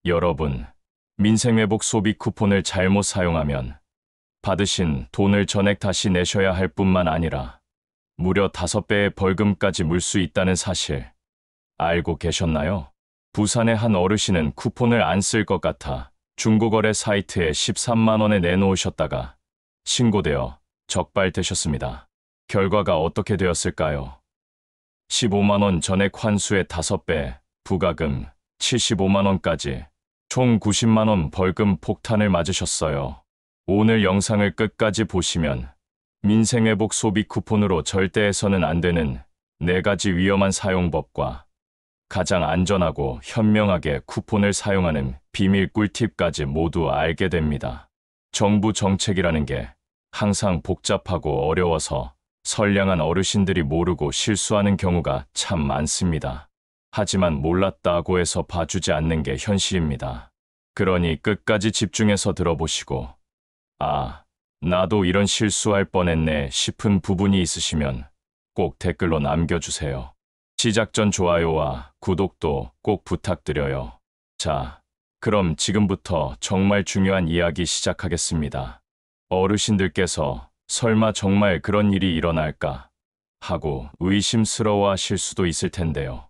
여러분, 민생회복 소비 쿠폰을 잘못 사용하면 받으신 돈을 전액 다시 내셔야 할 뿐만 아니라 무려 5배의 벌금까지 물 수 있다는 사실 알고 계셨나요? 부산의 한 어르신은 쿠폰을 안 쓸 것 같아 중고거래 사이트에 13만 원에 내놓으셨다가 신고되어 적발되셨습니다. 결과가 어떻게 되었을까요? 15만 원 전액 환수의 5배, 부가금 75만 원까지 총 90만 원 벌금 폭탄을 맞으셨어요. 오늘 영상을 끝까지 보시면 민생회복 소비 쿠폰으로 절대 해서는 안 되는 4가지 위험한 사용법과 가장 안전하고 현명하게 쿠폰을 사용하는 비밀 꿀팁까지 모두 알게 됩니다. 정부 정책이라는 게 항상 복잡하고 어려워서 선량한 어르신들이 모르고 실수하는 경우가 참 많습니다. 하지만 몰랐다고 해서 봐주지 않는 게 현실입니다. 그러니 끝까지 집중해서 들어보시고 나도 이런 실수할 뻔했네 싶은 부분이 있으시면 꼭 댓글로 남겨주세요. 시작 전 좋아요와 구독도 꼭 부탁드려요. 자, 그럼 지금부터 정말 중요한 이야기 시작하겠습니다. 어르신들께서 설마 정말 그런 일이 일어날까 하고 의심스러워 하실 수도 있을 텐데요.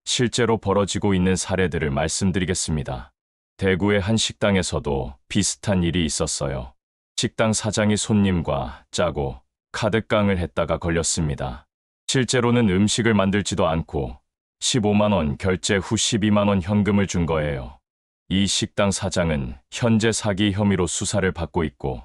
실제로 벌어지고 있는 사례들을 말씀드리겠습니다. 대구의 한 식당에서도 비슷한 일이 있었어요. 식당 사장이 손님과 짜고 카드깡을 했다가 걸렸습니다. 실제로는 음식을 만들지도 않고 15만 원 결제 후 12만 원 현금을 준 거예요. 이 식당 사장은 현재 사기 혐의로 수사를 받고 있고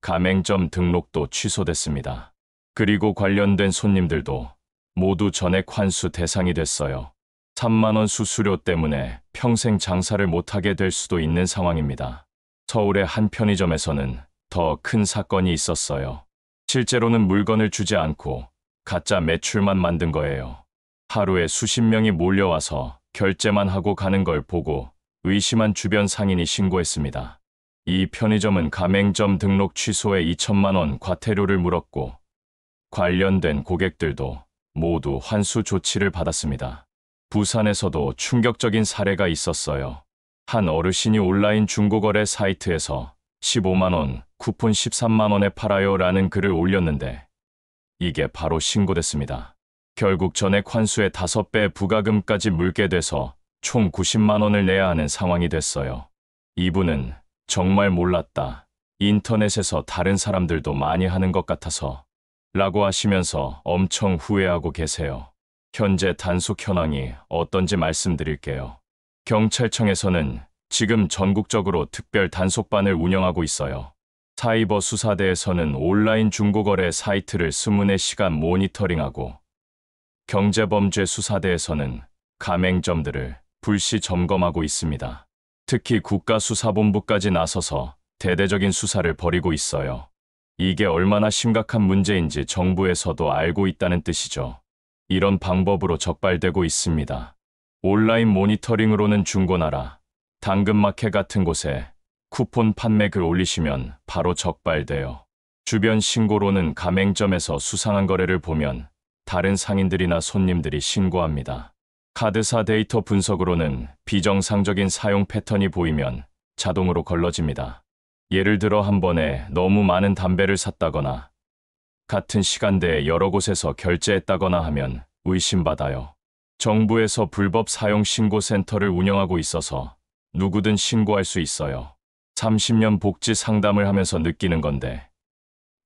가맹점 등록도 취소됐습니다. 그리고 관련된 손님들도 모두 전액 환수 대상이 됐어요. 3만 원 수수료 때문에 평생 장사를 못하게 될 수도 있는 상황입니다. 서울의 한 편의점에서는 더 큰 사건이 있었어요. 실제로는 물건을 주지 않고 가짜 매출만 만든 거예요. 하루에 수십 명이 몰려와서 결제만 하고 가는 걸 보고 의심한 주변 상인이 신고했습니다. 이 편의점은 가맹점 등록 취소에 2천만 원 과태료를 물었고 관련된 고객들도 모두 환수 조치를 받았습니다. 부산에서도 충격적인 사례가 있었어요. 한 어르신이 온라인 중고거래 사이트에서 15만 원, 쿠폰 13만 원에 팔아요 라는 글을 올렸는데 이게 바로 신고됐습니다. 결국 전액 환수의 5배 부가금까지 물게 돼서 총 90만 원을 내야 하는 상황이 됐어요. 이분은 정말 몰랐다. 인터넷에서 다른 사람들도 많이 하는 것 같아서 라고 하시면서 엄청 후회하고 계세요. 현재 단속 현황이 어떤지 말씀드릴게요. 경찰청에서는 지금 전국적으로 특별 단속반을 운영하고 있어요. 사이버 수사대에서는 온라인 중고거래 사이트를 24시간 모니터링하고 경제범죄 수사대에서는 가맹점들을 불시 점검하고 있습니다. 특히 국가수사본부까지 나서서 대대적인 수사를 벌이고 있어요. 이게 얼마나 심각한 문제인지 정부에서도 알고 있다는 뜻이죠. 이런 방법으로 적발되고 있습니다. 온라인 모니터링으로는 중고나라, 당근마켓 같은 곳에 쿠폰 판매 글 올리시면 바로 적발돼요. 주변 신고로는 가맹점에서 수상한 거래를 보면 다른 상인들이나 손님들이 신고합니다. 카드사 데이터 분석으로는 비정상적인 사용 패턴이 보이면 자동으로 걸러집니다. 예를 들어 한 번에 너무 많은 담배를 샀다거나 같은 시간대에 여러 곳에서 결제했다거나 하면 의심받아요. 정부에서 불법 사용 신고센터를 운영하고 있어서 누구든 신고할 수 있어요. 30년 복지 상담을 하면서 느끼는 건데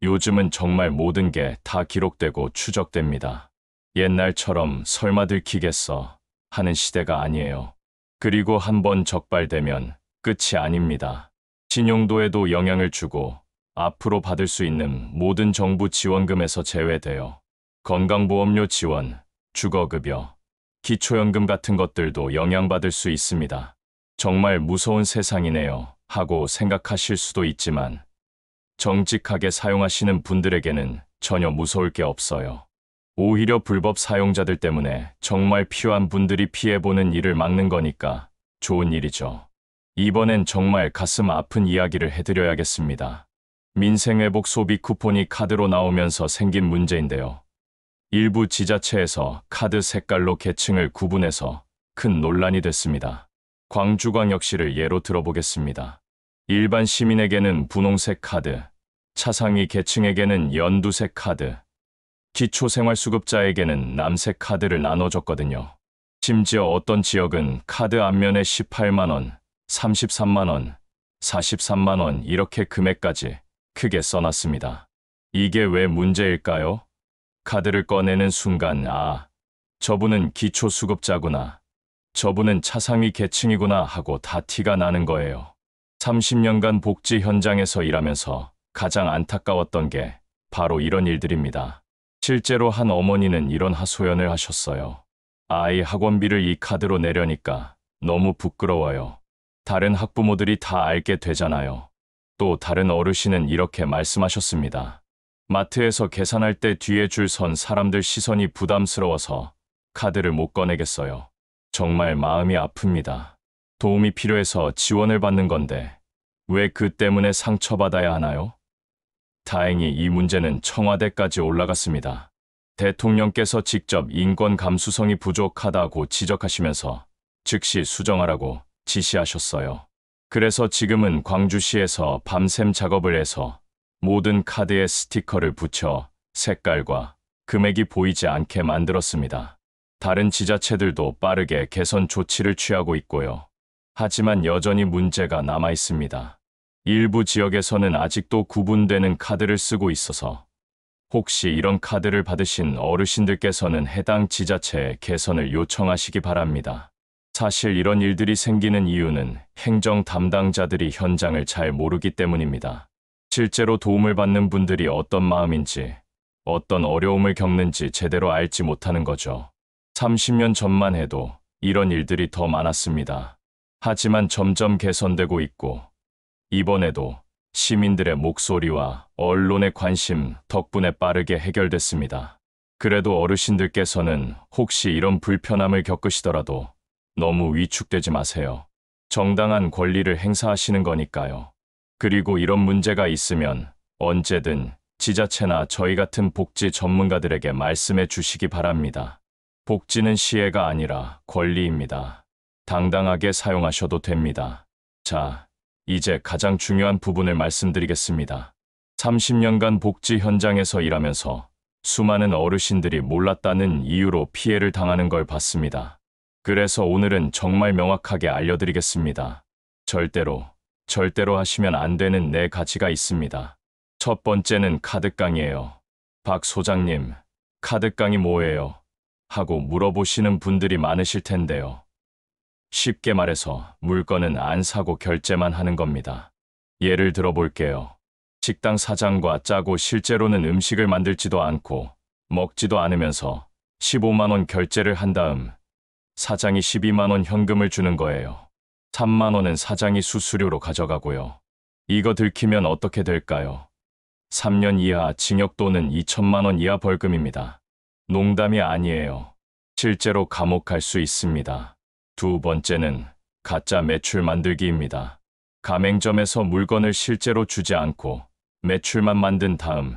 요즘은 정말 모든 게 다 기록되고 추적됩니다. 옛날처럼 설마 들키겠어 하는 시대가 아니에요. 그리고 한번 적발되면 끝이 아닙니다. 신용도에도 영향을 주고 앞으로 받을 수 있는 모든 정부 지원금에서 제외돼요. 건강보험료 지원, 주거급여, 기초연금 같은 것들도 영향받을 수 있습니다. 정말 무서운 세상이네요 하고 생각하실 수도 있지만 정직하게 사용하시는 분들에게는 전혀 무서울 게 없어요. 오히려 불법 사용자들 때문에 정말 필요한 분들이 피해보는 일을 막는 거니까 좋은 일이죠. 이번엔 정말 가슴 아픈 이야기를 해드려야겠습니다. 민생회복 소비 쿠폰이 카드로 나오면서 생긴 문제인데요. 일부 지자체에서 카드 색깔로 계층을 구분해서 큰 논란이 됐습니다. 광주광역시를 예로 들어보겠습니다. 일반 시민에게는 분홍색 카드, 차상위 계층에게는 연두색 카드, 기초생활수급자에게는 남색 카드를 나눠줬거든요. 심지어 어떤 지역은 카드 앞면에 18만 원, 33만 원, 43만 원 이렇게 금액까지 크게 써놨습니다. 이게 왜 문제일까요? 카드를 꺼내는 순간 저분은 기초수급자구나, 저분은 차상위 계층이구나 하고 다 티가 나는 거예요. 30년간 복지 현장에서 일하면서 가장 안타까웠던 게 바로 이런 일들입니다. 실제로 한 어머니는 이런 하소연을 하셨어요. 아이 학원비를 이 카드로 내려니까 너무 부끄러워요. 다른 학부모들이 다 알게 되잖아요. 또 다른 어르신은 이렇게 말씀하셨습니다. 마트에서 계산할 때 뒤에 줄 선 사람들 시선이 부담스러워서 카드를 못 꺼내겠어요. 정말 마음이 아픕니다. 도움이 필요해서 지원을 받는 건데 왜 그 때문에 상처받아야 하나요? 다행히 이 문제는 청와대까지 올라갔습니다. 대통령께서 직접 인권 감수성이 부족하다고 지적하시면서 즉시 수정하라고 지시하셨어요. 그래서 지금은 광주시에서 밤샘 작업을 해서 모든 카드에 스티커를 붙여 색깔과 금액이 보이지 않게 만들었습니다. 다른 지자체들도 빠르게 개선 조치를 취하고 있고요. 하지만 여전히 문제가 남아 있습니다. 일부 지역에서는 아직도 구분되는 카드를 쓰고 있어서 혹시 이런 카드를 받으신 어르신들께서는 해당 지자체에 개선을 요청하시기 바랍니다. 사실 이런 일들이 생기는 이유는 행정 담당자들이 현장을 잘 모르기 때문입니다. 실제로 도움을 받는 분들이 어떤 마음인지, 어떤 어려움을 겪는지 제대로 알지 못하는 거죠. 30년 전만 해도 이런 일들이 더 많았습니다. 하지만 점점 개선되고 있고, 이번에도 시민들의 목소리와 언론의 관심 덕분에 빠르게 해결됐습니다. 그래도 어르신들께서는 혹시 이런 불편함을 겪으시더라도 너무 위축되지 마세요. 정당한 권리를 행사하시는 거니까요. 그리고 이런 문제가 있으면 언제든 지자체나 저희 같은 복지 전문가들에게 말씀해 주시기 바랍니다. 복지는 시혜가 아니라 권리입니다. 당당하게 사용하셔도 됩니다. 자, 이제 가장 중요한 부분을 말씀드리겠습니다. 30년간 복지 현장에서 일하면서 수많은 어르신들이 몰랐다는 이유로 피해를 당하는 걸 봤습니다. 그래서 오늘은 정말 명확하게 알려드리겠습니다. 절대로 하시면 안 되는 4가지가 있습니다. 첫 번째는 카드깡이에요. 박 소장님, 카드깡이 뭐예요? 하고 물어보시는 분들이 많으실 텐데요. 쉽게 말해서 물건은 안 사고 결제만 하는 겁니다. 예를 들어볼게요. 식당 사장과 짜고 실제로는 음식을 만들지도 않고 먹지도 않으면서 15만 원 결제를 한 다음 사장이 12만 원 현금을 주는 거예요. 3만 원은 사장이 수수료로 가져가고요. 이거 들키면 어떻게 될까요? 3년 이하 징역 또는 2천만 원 이하 벌금입니다. 농담이 아니에요. 실제로 감옥 갈 수 있습니다. 두 번째는 가짜 매출 만들기입니다. 가맹점에서 물건을 실제로 주지 않고 매출만 만든 다음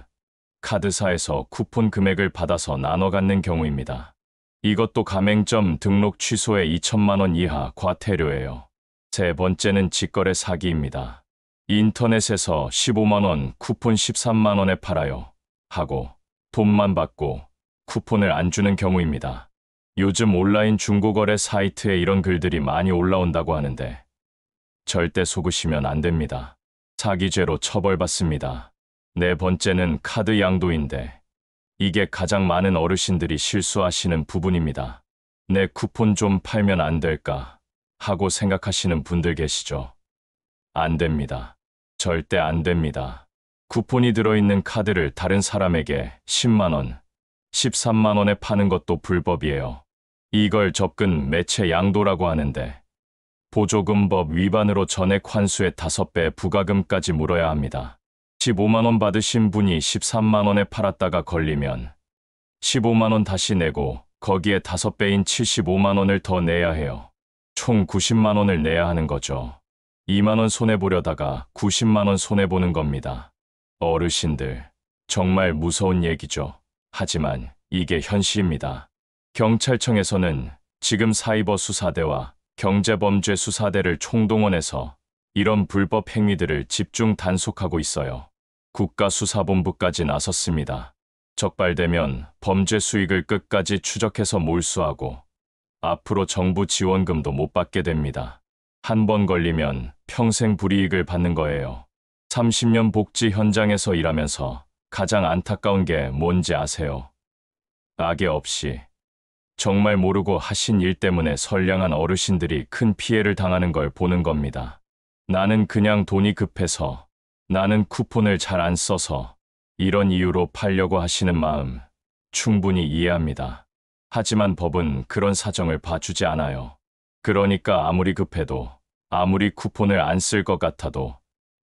카드사에서 쿠폰 금액을 받아서 나눠 갖는 경우입니다. 이것도 가맹점 등록 취소에 2천만 원 이하 과태료예요. 세 번째는 직거래 사기입니다. 인터넷에서 15만 원 쿠폰 13만 원에 팔아요 하고 돈만 받고 쿠폰을 안 주는 경우입니다. 요즘 온라인 중고거래 사이트에 이런 글들이 많이 올라온다고 하는데 절대 속으시면 안 됩니다. 사기죄로 처벌받습니다. 네 번째는 카드 양도인데 이게 가장 많은 어르신들이 실수하시는 부분입니다. 내 쿠폰 좀 팔면 안 될까 하고 생각하시는 분들 계시죠? 안 됩니다. 절대 안 됩니다. 쿠폰이 들어있는 카드를 다른 사람에게 10만 원, 13만 원에 파는 것도 불법이에요. 이걸 접근 매체 양도라고 하는데 보조금법 위반으로 전액 환수의 5배 부가금까지 물어야 합니다. 15만 원 받으신 분이 13만 원에 팔았다가 걸리면 15만 원 다시 내고 거기에 5배인 75만 원을 더 내야 해요. 총 90만 원을 내야 하는 거죠. 2만 원 손해보려다가 90만 원 손해보는 겁니다. 어르신들, 정말 무서운 얘기죠. 하지만 이게 현실입니다. 경찰청에서는 지금 사이버 수사대와 경제범죄 수사대를 총동원해서 이런 불법 행위들을 집중 단속하고 있어요. 국가수사본부까지 나섰습니다. 적발되면 범죄 수익을 끝까지 추적해서 몰수하고 앞으로 정부 지원금도 못 받게 됩니다. 한 번 걸리면 평생 불이익을 받는 거예요. 30년 복지 현장에서 일하면서 가장 안타까운 게 뭔지 아세요? 악의 없이 정말 모르고 하신 일 때문에 선량한 어르신들이 큰 피해를 당하는 걸 보는 겁니다. 나는 그냥 돈이 급해서, 나는 쿠폰을 잘 안 써서 이런 이유로 팔려고 하시는 마음 충분히 이해합니다. 하지만 법은 그런 사정을 봐주지 않아요. 그러니까 아무리 급해도, 아무리 쿠폰을 안 쓸 것 같아도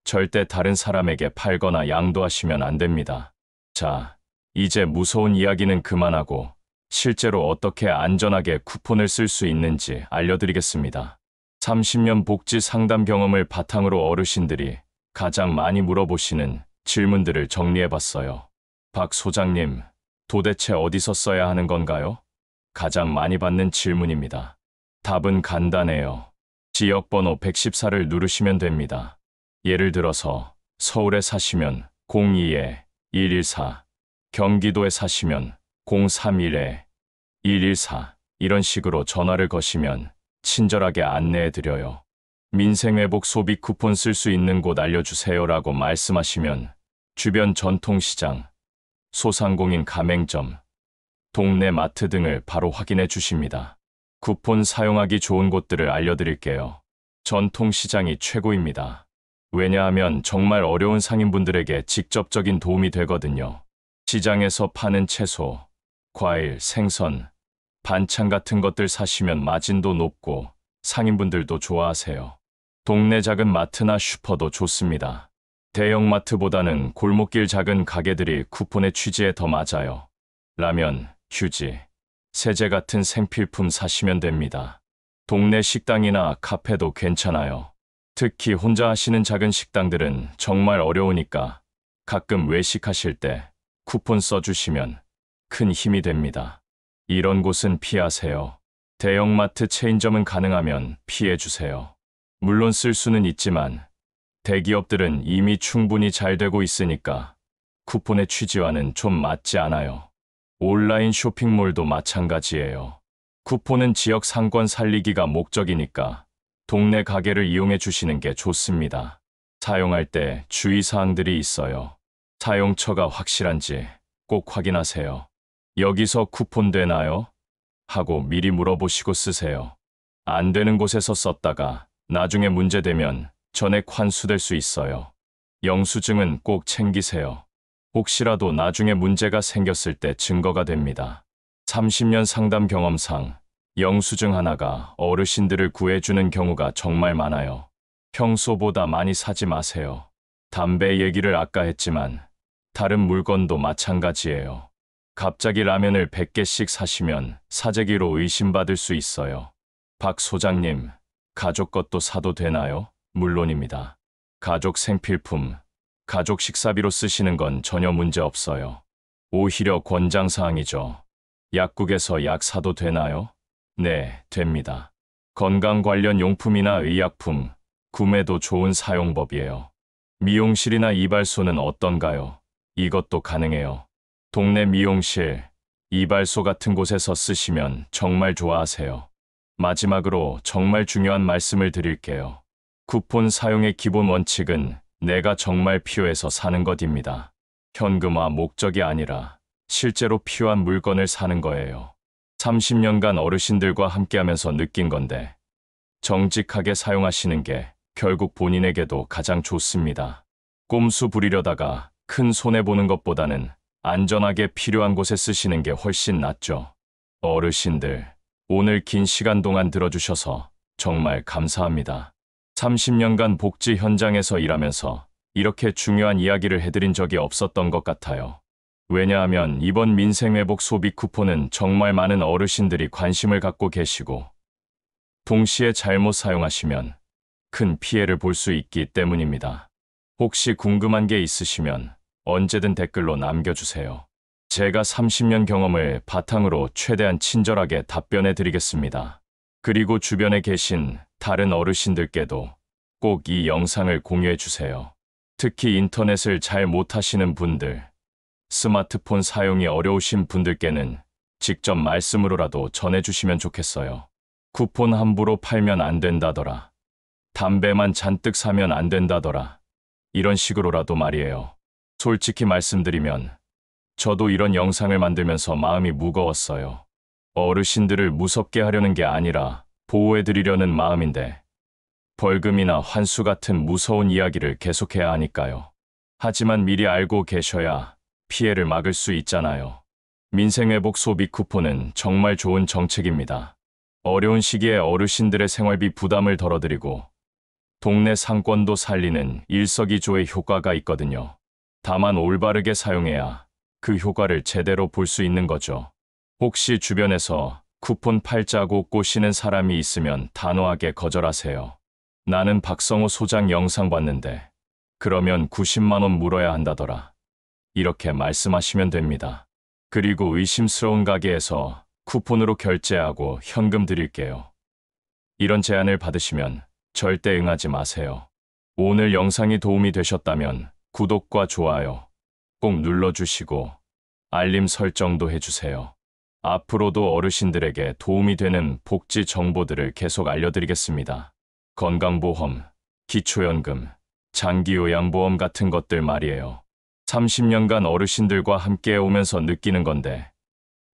절대 다른 사람에게 팔거나 양도하시면 안 됩니다. 자, 이제 무서운 이야기는 그만하고 실제로 어떻게 안전하게 쿠폰을 쓸 수 있는지 알려드리겠습니다. 30년 복지 상담 경험을 바탕으로 어르신들이 가장 많이 물어보시는 질문들을 정리해봤어요. 박 소장님, 도대체 어디서 써야 하는 건가요? 가장 많이 받는 질문입니다. 답은 간단해요. 지역번호 114를 누르시면 됩니다. 예를 들어서 서울에 사시면 02-114, 경기도에 사시면 031-114 이런 식으로 전화를 거시면 친절하게 안내해드려요. 민생회복 소비 쿠폰 쓸 수 있는 곳 알려주세요라고 말씀하시면 주변 전통시장, 소상공인 가맹점, 동네 마트 등을 바로 확인해 주십니다. 쿠폰 사용하기 좋은 곳들을 알려드릴게요. 전통시장이 최고입니다. 왜냐하면 정말 어려운 상인분들에게 직접적인 도움이 되거든요. 시장에서 파는 채소, 과일, 생선, 반찬 같은 것들 사시면 마진도 높고 상인분들도 좋아하세요. 동네 작은 마트나 슈퍼도 좋습니다. 대형마트보다는 골목길 작은 가게들이 쿠폰의 취지에 더 맞아요. 라면, 휴지, 세제 같은 생필품 사시면 됩니다. 동네 식당이나 카페도 괜찮아요. 특히 혼자 하시는 작은 식당들은 정말 어려우니까 가끔 외식하실 때 쿠폰 써주시면 큰 힘이 됩니다. 이런 곳은 피하세요. 대형마트 체인점은 가능하면 피해주세요. 물론 쓸 수는 있지만 대기업들은 이미 충분히 잘 되고 있으니까 쿠폰의 취지와는 좀 맞지 않아요. 온라인 쇼핑몰도 마찬가지예요. 쿠폰은 지역 상권 살리기가 목적이니까 동네 가게를 이용해 주시는 게 좋습니다. 사용할 때 주의사항들이 있어요. 사용처가 확실한지 꼭 확인하세요. 여기서 쿠폰 되나요? 하고 미리 물어보시고 쓰세요. 안 되는 곳에서 썼다가 나중에 문제되면 전액 환수될 수 있어요. 영수증은 꼭 챙기세요. 혹시라도 나중에 문제가 생겼을 때 증거가 됩니다. 30년 상담 경험상 영수증 하나가 어르신들을 구해주는 경우가 정말 많아요. 평소보다 많이 사지 마세요. 담배 얘기를 아까 했지만 다른 물건도 마찬가지예요. 갑자기 라면을 100개씩 사시면 사재기로 의심받을 수 있어요. 박 소장님, 가족 것도 사도 되나요? 물론입니다. 가족 생필품, 가족 식사비로 쓰시는 건 전혀 문제 없어요. 오히려 권장사항이죠. 약국에서 약 사도 되나요? 네, 됩니다. 건강 관련 용품이나 의약품, 구매도 좋은 사용법이에요. 미용실이나 이발소는 어떤가요? 이것도 가능해요. 동네 미용실, 이발소 같은 곳에서 쓰시면 정말 좋아하세요. 마지막으로 정말 중요한 말씀을 드릴게요. 쿠폰 사용의 기본 원칙은 내가 정말 필요해서 사는 것입니다. 현금화 목적이 아니라 실제로 필요한 물건을 사는 거예요. 30년간 어르신들과 함께하면서 느낀 건데 정직하게 사용하시는 게 결국 본인에게도 가장 좋습니다. 꼼수 부리려다가 큰 손해보는 것보다는 안전하게 필요한 곳에 쓰시는 게 훨씬 낫죠. 어르신들, 오늘 긴 시간 동안 들어주셔서 정말 감사합니다. 30년간 복지 현장에서 일하면서 이렇게 중요한 이야기를 해드린 적이 없었던 것 같아요. 왜냐하면 이번 민생회복 소비 쿠폰은 정말 많은 어르신들이 관심을 갖고 계시고 동시에 잘못 사용하시면 큰 피해를 볼 수 있기 때문입니다. 혹시 궁금한 게 있으시면 언제든 댓글로 남겨주세요. 제가 30년 경험을 바탕으로 최대한 친절하게 답변해 드리겠습니다. 그리고 주변에 계신 다른 어르신들께도 꼭 이 영상을 공유해 주세요. 특히 인터넷을 잘 못하시는 분들, 스마트폰 사용이 어려우신 분들께는 직접 말씀으로라도 전해주시면 좋겠어요. 쿠폰 함부로 팔면 안 된다더라. 담배만 잔뜩 사면 안 된다더라. 이런 식으로라도 말이에요. 솔직히 말씀드리면 저도 이런 영상을 만들면서 마음이 무거웠어요. 어르신들을 무섭게 하려는 게 아니라 보호해드리려는 마음인데 벌금이나 환수 같은 무서운 이야기를 계속해야 하니까요. 하지만 미리 알고 계셔야 피해를 막을 수 있잖아요. 민생회복 소비 쿠폰은 정말 좋은 정책입니다. 어려운 시기에 어르신들의 생활비 부담을 덜어드리고 동네 상권도 살리는 일석이조의 효과가 있거든요. 다만 올바르게 사용해야 그 효과를 제대로 볼 수 있는 거죠. 혹시 주변에서 쿠폰 팔자고 꼬시는 사람이 있으면 단호하게 거절하세요. 나는 박성호 소장 영상 봤는데 그러면 90만 원 물어야 한다더라. 이렇게 말씀하시면 됩니다. 그리고 의심스러운 가게에서 쿠폰으로 결제하고 현금 드릴게요. 이런 제안을 받으시면 절대 응하지 마세요. 오늘 영상이 도움이 되셨다면 구독과 좋아요 꼭 눌러주시고 알림 설정도 해주세요. 앞으로도 어르신들에게 도움이 되는 복지 정보들을 계속 알려드리겠습니다. 건강보험, 기초연금, 장기요양보험 같은 것들 말이에요. 30년간 어르신들과 함께 오면서 느끼는 건데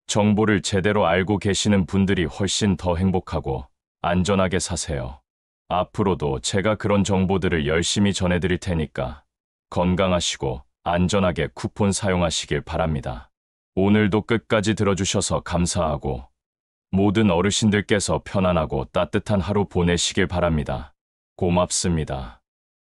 정보를 제대로 알고 계시는 분들이 훨씬 더 행복하고 안전하게 사세요. 앞으로도 제가 그런 정보들을 열심히 전해드릴 테니까 건강하시고 안전하게 쿠폰 사용하시길 바랍니다. 오늘도 끝까지 들어주셔서 감사하고 모든 어르신들께서 편안하고 따뜻한 하루 보내시길 바랍니다. 고맙습니다.